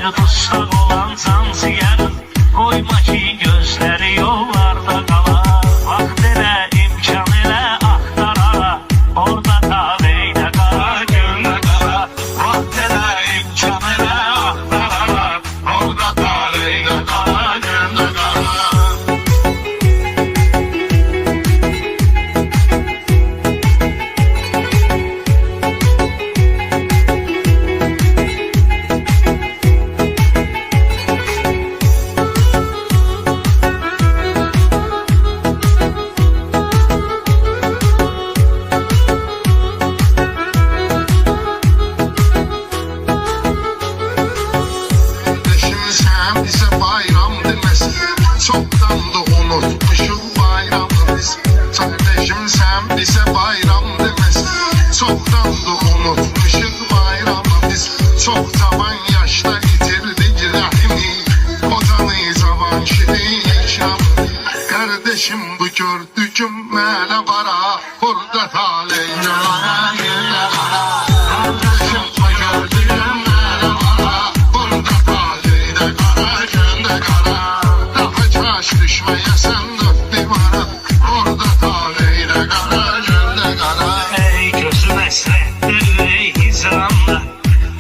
bir dustaq olan cansiyərin, qoyma ki gözləri yollarda qala. Vaxt elə, imkan elə, axtarara, orada taleydə qara, güldə qara. Vaxt elə, imkan elə, axtarara, orada taleydə qara, güldə qara. Bize bayram demesin, çoktan da unutmuşum bayramı biz. Kardeşim sen bize bayram demesin, çoktan da unutmuşum bayramı biz. Çok taban yaşta yitirdik rahimi, o da ne zaman şirin. Kardeşim bu gördüğüm mele bara, orada taleyce bana yüle bara. Kardeşim bu gördüğüm mele bara, orada taleyde kara, günde kara. Daha caş düşmeyesen dört divara, orada taleyde kara, günde kara. Ey gözüm əsrətdə ürək hicranda,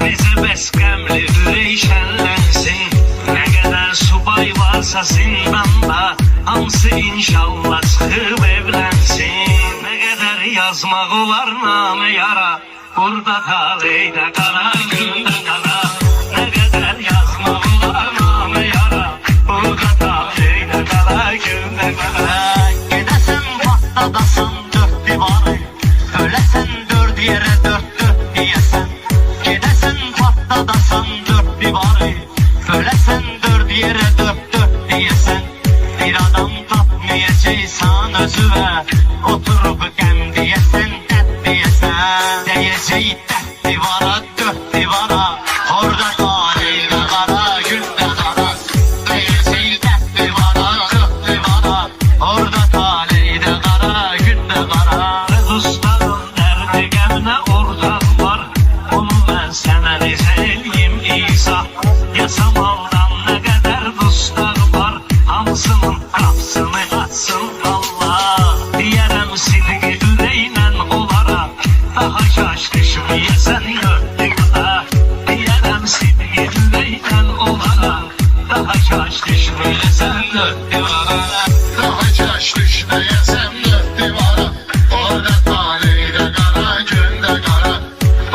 necə bəs qəmli ürək şənlənsin. Nə qədər subay varsa zindanda, hamısı inşallah çıxıb evlənsin. Nə qədər yazmaq olar namə yara, burada taleydə qara, gündə qara. Nə qədər yazmaq olar namə yara, burada taleydə qara, gündə qara. Gedəsən patladasın dörd divarı, öləsən dörd yerə dörd deyəsən. Gedəsən patladasın dörd divarı, öləsən dörd yerə dörd deyəsən. Bir adam tapmayacaqsan özüvə, oturub qəm deyəsən, dərd deyəsən. Deyəcək dərd divara, dörd divara, orada taleydə qara, gündə qara. Deyəcək dərd divara, dörd divara, orada taleydə qara, gündə qara. Dustağın dərdi qəmlə ortaq var, onu mən sənə necə eləyim izah. Yasamaldan nə qədər dustaq var, hamısının qapısını açsın Allah. Deyərəm sidqi ürəklə onlara, daha kaş düşməyəsən dörd divara. Deyərəm sidqi ürəklə onlara, daha kaş düşməyəsən dörd divara. Daha caş düşmeyesen dört divara, orada taleyde kara, günde kara.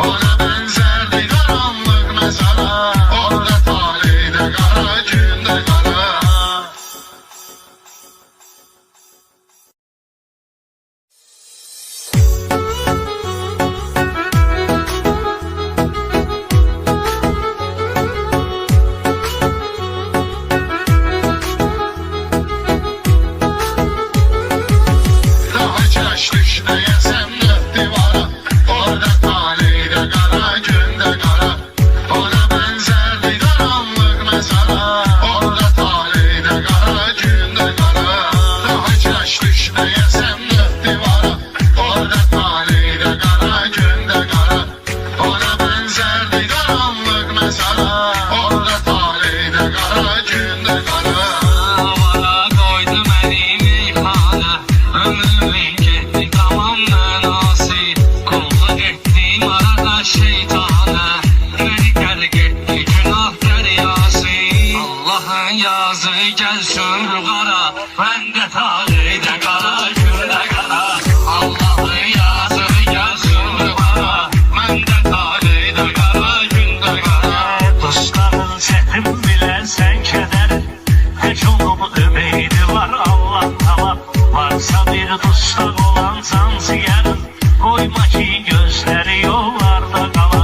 Ona benzerdi karanlık mezara, orada taleyde kara, günde kara. Daha caş düşmeyesen dört divara, orada taleyde kara, günde kara. Ona benzerdi karanlık mezara, orada taleyde kara, günde kara. Daha caş düşmeyesen dört divara, orada taleyde kara, günde kara. Ona benzerdi karanlık mezara, orada taleyde kara, günde kara. Havara koydum elimi hala, ömrümün gitti tamam mənası. Kulluk ettim arada şeytana, beni terk etti günah deryası. Allah'ın yazı gelsin qara, ben de taleyde qara, gündə qara. Allah'ın yazı gelsin qara, ben de taleyde qara, gündə qara. Dostların çətin bilərsən kədərin, tək onun ümidi var Allah tamam. Varsa bir dustaq olan cansiyərin, qoyma ki gözləri yollarda qala.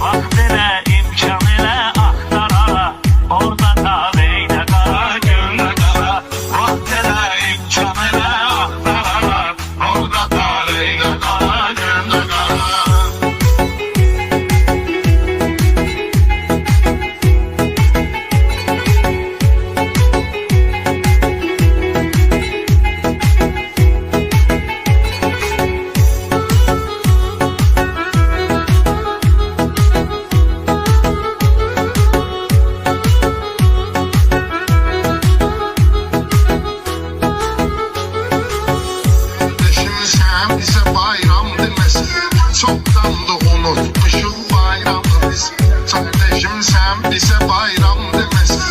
Vaxt elə, imkan elə, axtarara, orada taleydə qara, gündə qara. Vaxt elə, imkan bize bayram demesin.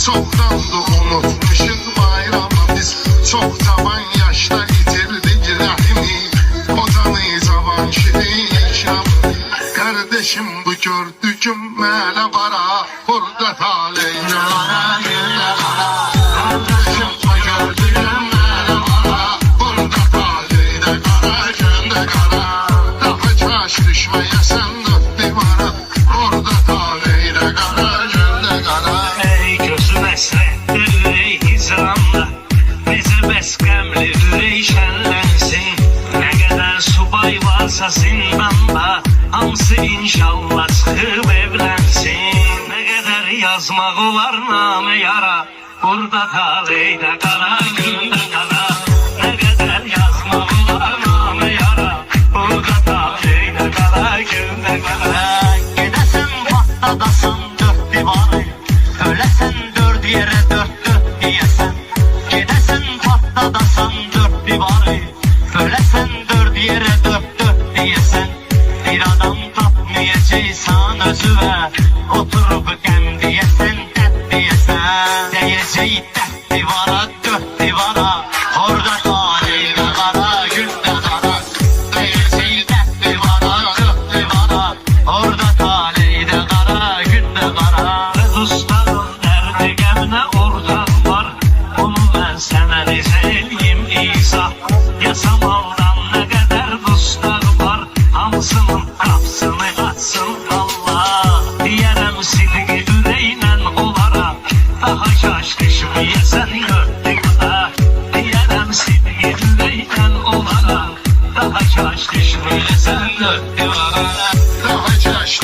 Çoktan da unutmuşuz bayramı biz. Çok zaman yaşta yitirdik rahimi. Otanı zaman şirin. Kardeşim bu gördüğüm mele bara. Burada taleyna. Kardeşim bu gördüğüm mele bara. Burada taleyna kara günde kara. Daha kaç düşmeyesen dört divara. Orada taleyna kara günde kara. Ey gözüm əsrətdə ürək hicranla, necə bəs qəmli ürək şənlənsin. Nə qədər subay varsa zindanda, hamısı inşallah çıxıb evlənsin. Nə qədər yazmaq olar namə yara, burada taleydə qara gündə qara. Nə qədər yazmaq olar namə yara, burada taleydə qara gündə qara. Gedəsən patladasın dörd divarı, öləsən dörd yerə dörd dörd deyəsən. Gedəsən patladasın dörd divarı, öləsən dörd yerə dörd dörd deyəsən. Bir adam tapmayacaqsan özüvə, oturub qəm deyəsən, dərd deyəsən. Deyəcək dərd divara, dörd divara, orada taleydə qara gündə qara. Deyəcək dərd divara, dörd divara, orada taleydə qara gündə qara. Dostlarım dərdi qəmlə ortaq var, bunu mən sənə necə eləyim izah. Yasamaldan nə qədər dostlar var, hamısının qapısını açsın Allah. Deyərəm sidqi ürəklə onlara, daha kaş düşməyəsən dörd divara. Deyərəm sidqi ürəklə onlara, daha kaş düşməyəsən dörd divara. Daha kaç